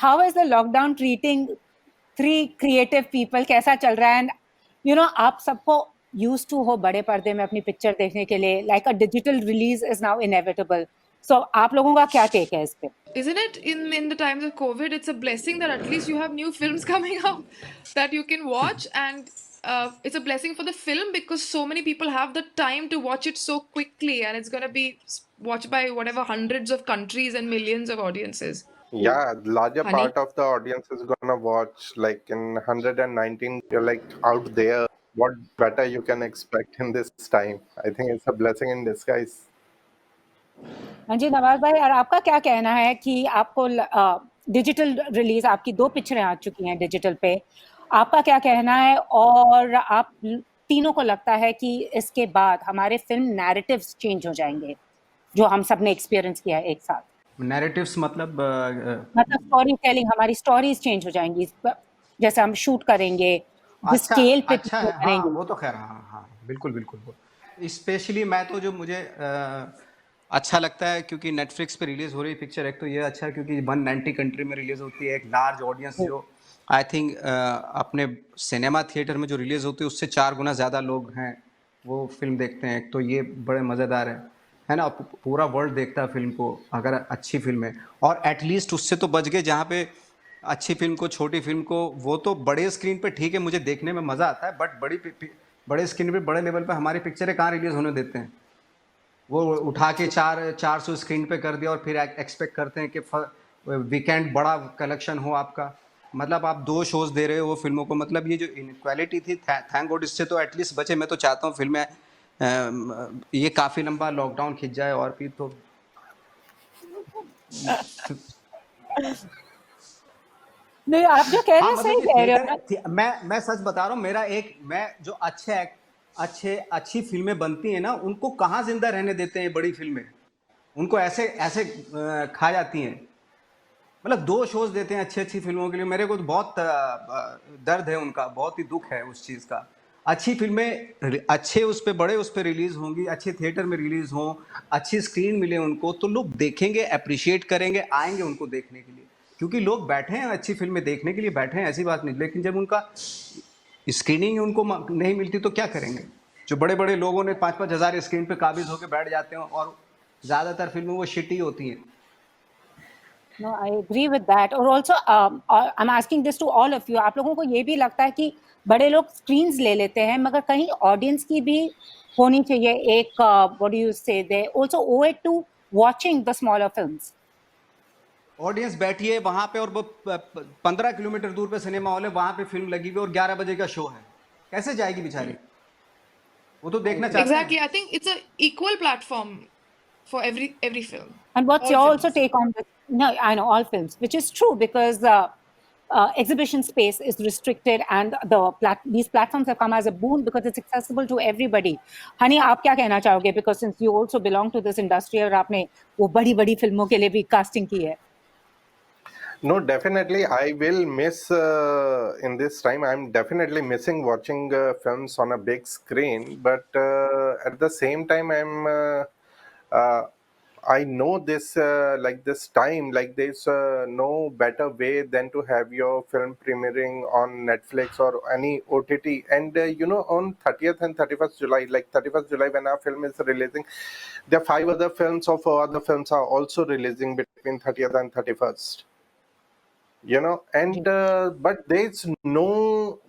how is the lockdown treating three creative people? कैसा चल रहा है? And आप सबको used to हो बड़े पर्दे में अपनी पिक्चर देखने के लिए, like a digital release is now inevitable. So आप लोगों का क्या take है इस पे? Isn't it in the times of COVID, it's a blessing that at least you have new films coming out that you can watch, and it's a blessing for the film because so many people have the time to watch it so quickly, and it's gonna be watched by whatever hundreds of countries and millions of audiences. Yeah, larger Honey? part of the audience is gonna watch like in 119. You're like out there. What better you can expect in this time? I think it's a blessing in disguise. हाँ जी नवाज भाई, और आपका क्या कहना है कि आपको digital release, आपकी 2 पिक्चरें आ चुकी हैं डिजिटल पे, आपका क्या कहना है? और आप तीनों को लगता है कि इसके बाद हमारे फिल्म नैरेटिव्स चेंज हो जाएंगे, जो हम सब ने एक्सपीरियंस किया है एक साथ? नैरेटिव्स मतलब स्टोरी टेलिंग, हमारी स्टोरीज चेंज हो जाएंगी, जैसे हम शूट करेंगे, स्केल पे अच्छा है, हाँ वो तो खैर, हाँ बिल्कुल बिल्कुल। स्पेशली मैं तो जो मुझे अच्छा लगता है क्योंकि नेटफ्लिक्स पे रिलीज हो रही पिक्चर, एक तो ये अच्छा है क्योंकि 190 कंट्री में रिलीज होती है, एक लार्ज ऑडियंस जो आई थिंक अपने सिनेमा थिएटर में जो रिलीज होती है उससे 4 गुना ज़्यादा लोग हैं वो फिल्म देखते हैं, एक तो ये बड़े मज़ेदार है ना। पूरा वर्ल्ड देखता है फिल्म को अगर अच्छी फिल्म है, और एटलीस्ट उससे तो बच गए जहाँ पे अच्छी फिल्म को, छोटी फिल्म को, वो तो बड़े स्क्रीन पे ठीक है मुझे देखने में मज़ा आता है, बट बड़े स्क्रीन पे बड़े लेवल पे हमारी पिक्चरें कहाँ रिलीज होने देते हैं? वो उठा के 400 स्क्रीन पे कर दिया और फिर एक्सपेक्ट करते हैं कि वीकेंड बड़ा कलेक्शन हो आपका। मतलब आप 2 शोज दे रहे हो फिल्मों को, मतलब ये जो इनक्वालिटी थी, थैंक गॉड इससे तो एटलीस्ट बचे। मैं तो चाहता हूँ फिल्में ये काफ़ी लंबा लॉकडाउन खिंच जाए और फिर तो नहीं, आप जो कह रहे हैं सही कह रहे हो। मैं सच बता रहा हूँ, मैं जो अच्छी फिल्में बनती हैं ना, उनको कहाँ जिंदा रहने देते हैं बड़ी फिल्में, उनको ऐसे खा जाती हैं। मतलब 2 शोज देते हैं अच्छी फिल्मों के लिए, मेरे को तो बहुत दर्द है उनका, बहुत ही दुख है उस चीज़ का। अच्छी फिल्में अच्छे उस पे बड़े उस पे रिलीज होंगी, अच्छे थिएटर में रिलीज हों, अच्छी स्क्रीन मिले उनको, तो लोग देखेंगे, अप्रिशिएट करेंगे, आएंगे उनको देखने के लिए, क्योंकि लोग बैठे हैं अच्छी फिल्में देखने के लिए, बैठे हैं, ऐसी बात नहीं। लेकिन जब उनका स्क्रीनिंग उनको नहीं मिलती तो क्या करेंगे? जो बड़े बड़े लोगों ने 5-5 हज़ार स्क्रीन पे काबिज होकर बैठ जाते हैं, और ज़्यादातर फिल्में वो शिटी होती हैं। No, I agree with that. और also I'm asking this to all of you. आप लोगों को ये भी लगता है कि बड़े लोग स्क्रीन्स ले लेते हैं, मगर कहीं ऑडियंस की भी होनी चाहिए एक what do you say? They also owe it to watching the smaller films. Audience बैठी है वहां पे और 15 किलोमीटर दूर पे सिनेमा हॉल है, वहां पे फिल्म लगी हुई और 11 बजे का शो है, कैसे जाएगी बेचारी? वो तो देखना चाहते हैं। Exactly, I think it's an equal platform for every film. And what's All your films. also take on this? No, I know all films, which is true because exhibition space is restricted, and these platforms have come as a boon because it's accessible to everybody. Honey, आप क्या कहना चाहोगे? Because since you also belong to this industry और आपने वो बड़ी फिल्मों के लिए भी casting की है. No, definitely I will miss in this time. I'm definitely missing watching films on a big screen, but at the same time I know this like this time, like there's no better way than to have your film premiering on Netflix or any OTT. And on 30th and 31st July, like 31st July when our film is releasing, there are 5 other films or 4 other films are also releasing between 30th and 31st. And but there's no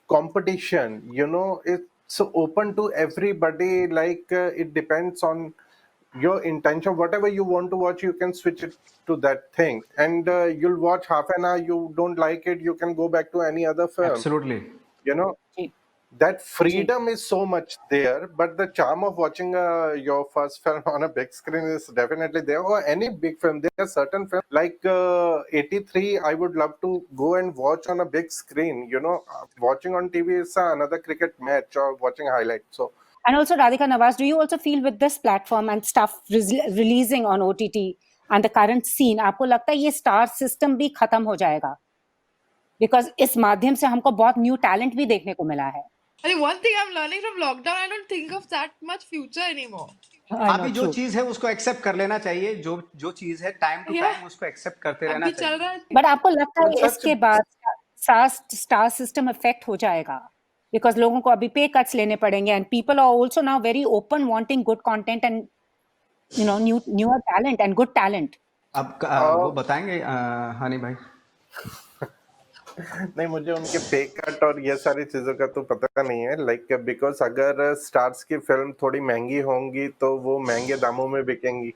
competition, it's open to everybody. Like it depends on your intention. Whatever you want to watch, you can switch it to that thing, and you'll watch half an hour. You don't like it, you can go back to any other film. Absolutely. That freedom is so much there, but the charm of watching your first film on a big screen is definitely there, or any big film. There are certain films like 83 I would love to go and watch on a big screen. Watching on TV is another cricket match or watching highlights. So, and also Radhika Nawaz, do you also feel with this platform and stuff releasing on OTT and the current scene, आपको लगता है ये star system भी खत्म हो जाएगा? Because इस माध्यम से हमको बहुत new talent भी देखने को मिला है. I think one thing I'm learning from lockdown, I don't think of that much future anymore. I know, अभी जो true. चीज है उसको एक्सेप्ट कर लेना चाहिए, जो जो चीज है टाइम टू Yeah, टाइम उसको एक्सेप्ट करते रहना अभी चाहिए। चल रहा है। बट आपको लगता And है such इसके बाद स्टार सिस्टम इफेक्ट हो जाएगा? बिकॉज लोगों को अभी पे कट्स लेने पड़ेंगे and people are also now very open wanting good content and you know newer talent and good talent. अब वो uh, बताएंगे हनी भाई। नहीं, मुझे उनके पे कट और ये सारी चीजों का तो पता नहीं है, लाइक बिकॉज अगर स्टार्स की फिल्म थोड़ी महंगी होंगी तो वो महंगे दामों में बिकेंगी,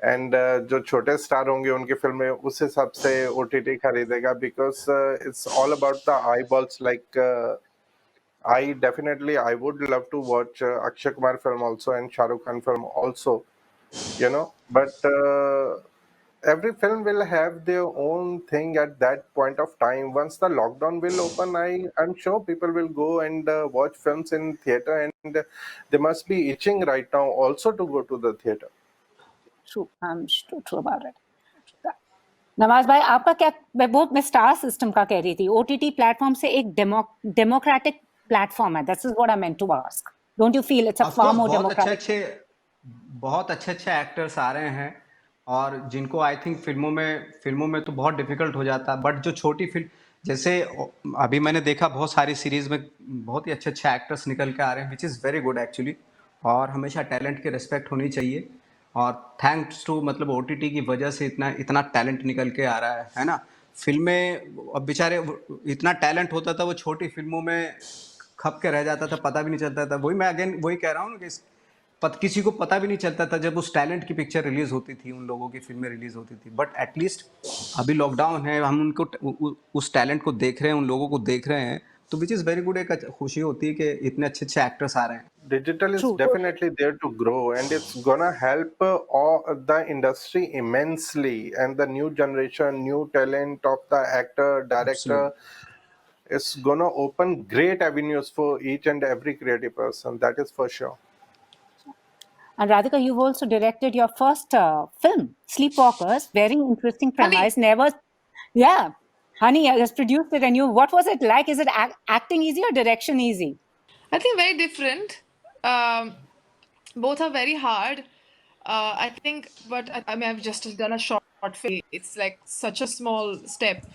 एंड जो छोटे स्टार होंगे उनकी फिल्में उस हिसाब से ओटीटी खरीदेगा, because it's all about the I balls. Like I would love to watch Akshay Kumar film also and Shah Rukh Khan film also, but every film will have their own thing at that point of time. Once the lockdown will open, I'm sure people will go and watch films in theater, and they must be itching right now also to go to the theater. True, I am true about it. Nawaz भाई, आपका क्या? मैं star system का कह रही थी. OTT platform से एक डेमोक्रेटिक प्लेटफॉर्म है. This is what I meant to ask. Don't you feel it's a of far course more democratic? बहुत अच्छे अच्छे एक्टर्स आ रहे हैं, और जिनको आई थिंक फिल्मों में तो बहुत डिफिकल्ट हो जाता है, बट जो छोटी फिल्म जैसे अभी मैंने देखा बहुत सारी सीरीज में बहुत ही अच्छे अच्छे एक्टर्स निकल के आ रहे हैं, which is very good actually. और हमेशा टैलेंट की रिस्पेक्ट होनी चाहिए, और थैंक्स टू मतलब ओटीटी की वजह से इतना इतना टैलेंट निकल के आ रहा है ना। फिल्में अब बेचारे इतना टैलेंट होता था, वो छोटी फिल्मों में खप के रह जाता था, पता भी नहीं चलता था। वही मैं अगेन वही कह रहा हूँ कि किसी को पता भी नहीं चलता था जब उस टैलेंट की पिक्चर रिलीज होती थी, उन लोगों की फिल्में रिलीज होती थी। बट एटलीस्ट अभी लॉकडाउन है, हम उनको उस टैलेंट को देख रहे हैं, उन लोगों को देख रहे हैं, तो विच इज़ वेरी गुड। एक खुशी होती है कि इतने अच्छे अच्छे एक्टर्स आ रहे हैं। Digital is true. definitely there to grow, and it's gonna help all the industry immensely, and the new generation, new talent of the actor, director, Absolutely. is gonna open great avenues for each and every creative person. That is for sure. And Radhika, you've also directed your first film, Sleepwalkers. Very interesting Honey. premise. Never, yeah. Honey has produced it, and you. What was it like? Is it acting easy or direction easy? I think very different. Both are very hard. I think, but I mean, I've just done a short film. It's like such a small step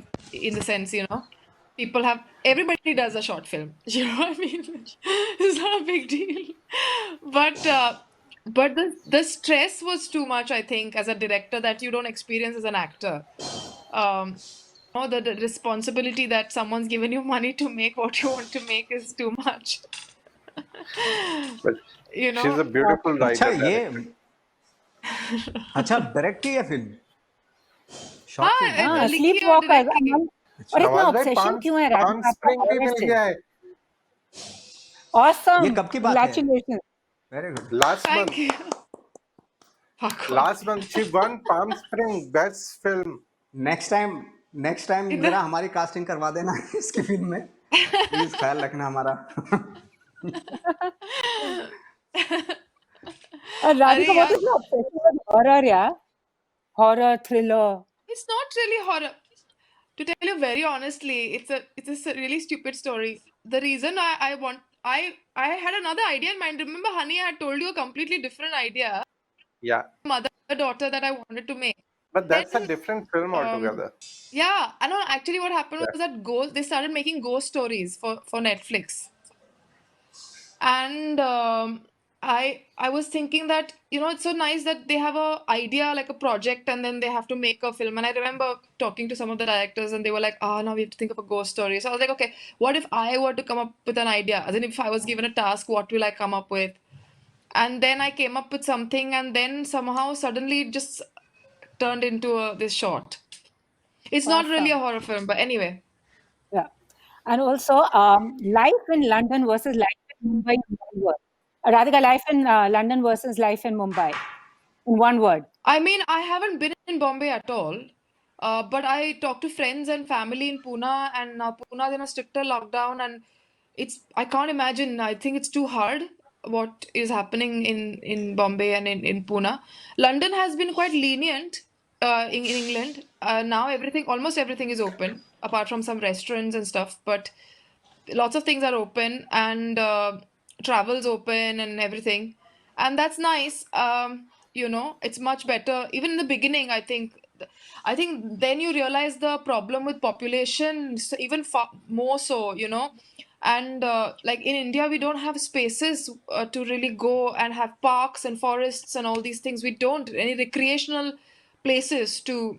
in the sense, everybody does a short film. You know what I mean? It's not a big deal. But the stress was too much, I think, as a director, that you don't experience as an actor. The responsibility that someone's given you money to make what you want to make is too much. But You know? she's a beautiful अच्छा writer. ये director. अच्छा direct की है film, short हाँ, film? हाँ, लिखी और Sleepwalkers. Direct की। और इतना नवाज भाई, ऑब्सेशन क्यों है पाम राधिका आपका स्प्रिंग भी मिल horror से? गया है ये Awesome. कब की बात है? Congratulations. Very good. last month. Thank you. Fuck off. Last month she won Palm Spring Best Film. Next time इधर- जरा हमारी कास्टिंग करवा देना इसकी फिल्म में, प्लीज ख्याल रखना हमारा। And Radhika, अरे what यार, is your obsession with horror, yeah? Horror, thriller. it's not really horror. To tell you very honestly, it's a really stupid story. The reason I had another idea in mind. Remember, honey, I had told you a completely different idea, Yeah, mother-daughter, that I wanted to make. but that's a Then, different film altogether. Yeah, I know. Actually, what happened was that they started making ghost stories for Netflix, and I was thinking that it's so nice that they have a idea, like a project, and then they have to make a film. And I remember talking to some of the directors, and they were like, now we have to think of a ghost story. So I was like, okay, what if I were to come up with an idea? As in, if I was given a task, what will I come up with? And then I came up with something, and then somehow suddenly it just turned into this short. It's not really a Awesome. horror film, but anyway. Yeah. And also, life in London versus life in Mumbai in one word. Radhika, life in London versus life in Mumbai in one word. I mean, I haven't been in Bombay at all, but I talked to friends and family in Pune, and now Pune is in a stricter lockdown, and I can't imagine. I think it's too hard what is happening in Bombay and in Pune. London has been quite lenient in England. Now almost everything is open, apart from some restaurants and stuff, but lots of things are open, and travel's open and everything. and that's nice. It's much better. Even in the beginning, I think then you realize the problem with population, even far more so, and like in India, we don't have spaces to really go and have parks and forests and all these things. We don't any recreational places to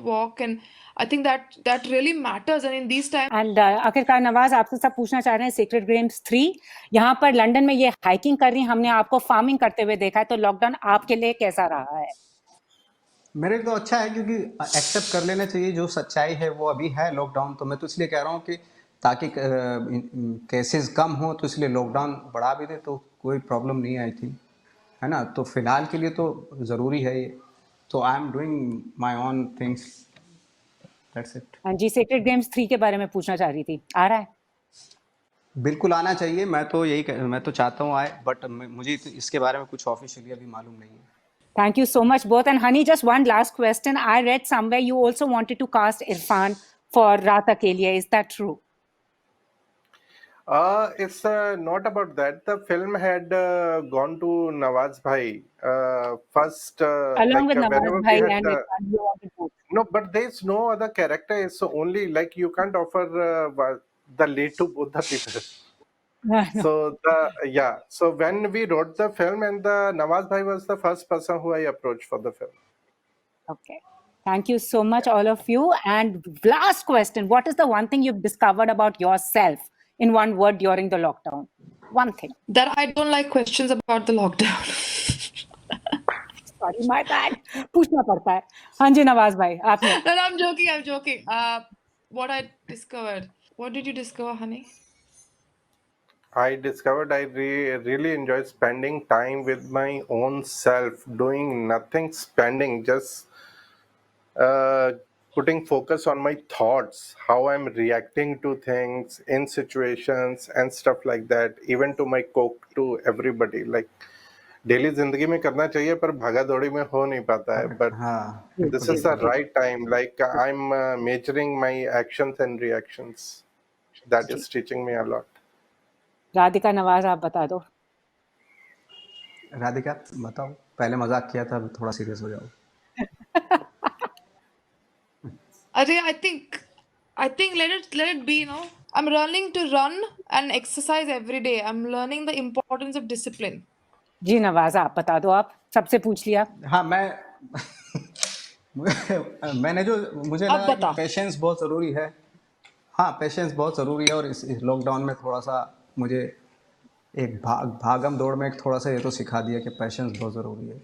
walk, and I think that really matters. And in these times, and आखिरकार नवाज आपसे सब पूछना चाह रहे हैं secret games 3 यहाँ पर London में ये हाइकिंग कर रही हैं, हमने आपको फार्मिंग करते हुए देखा है, तो लॉकडाउन आपके लिए कैसा रहा है? मेरे लिए तो अच्छा है, क्योंकि एक्सेप्ट कर लेना चाहिए जो सच्चाई है वो अभी है लॉकडाउन। तो मैं तो इसलिए कह रहा हूँ कि ताकि केसेस कम हो, तो इसलिए लॉकडाउन बढ़ा भी दे तो कोई प्रॉब्लम नहीं आई थी, है ना। तो फिलहाल के लिए तो ज़रूरी है ये। तो I am doing my own things, that's it. हाँ जी, सीक्रेट गेम्स 3 के बारे में पूछना चाह रही थी, आ रहा है? बिल्कुल आना चाहिए, मैं तो चाहता हूँ आए, बट मुझे इसके बारे में कुछ ऑफिशियली अभी मालूम नहीं है। Thank you so much both. And Honey, just one last question. I read somewhere you also wanted to cast Irfan for Raat Akeliya. Is that true? It's not about that. The film had gone to Nawaz Bhai first. Along with Nawaz whenever Bhai we had and Irfan, you wanted both. no, but there's no other character. It's only like you can't offer the lead to both the people. So so when we wrote the film, and the Nawaz Bhai was the first person who I approached for the film. Okay. Thank you so much, all of you. And last question, what is the one thing you've discovered about yourself in one word during the lockdown? One thing. that I don't like questions about the lockdown. Sorry, my bad. पूछना पड़ता है. हाँ जी, नवाज भाई, आपने. No, I'm joking. What I discovered. What did you discover, honey? I discovered I really enjoy spending time with my own self, doing nothing, just putting focus on my thoughts, how I'm reacting to things in situations and stuff like that, even to my cook, to everybody. Like daily जिंदगी में करना चाहिए, पर भागा दौड़ी में हो नहीं पाता है, but हाँ, this is the right time. Like I'm measuring my actions and reactions. That is teaching me a lot. Radhika, Nawaz, आप बता दो. राधिका बताओ, पहले मजाक किया था, अब थोड़ा सीरियस हो जाओ। I think let it be, I'm learning to run and exercise every day. I'm learning the importance of discipline. जी नवाज, आप बता दो. आप सबसे पूछ लिया. हाँ, मैंने जो मुझे अब लगा बता. कि पेशेंस बहुत ज़रूरी है। हाँ, पेशेंस बहुत ज़रूरी है, और इस लॉकडाउन में थोड़ा सा मुझे एक भागम दौड़ में थोड़ा सा ये तो सिखा दिया कि पेशेंस बहुत ज़रूरी है।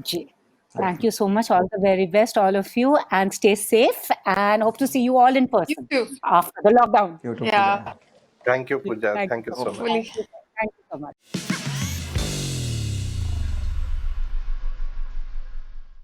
जी. Thank you so much. All the very best, all of you, and stay safe. And hope to see you all in person You too. after the lockdown. YouTube Yeah. Thank you, Pooja. Thank Thank you so much. Hopefully. Thank you so much.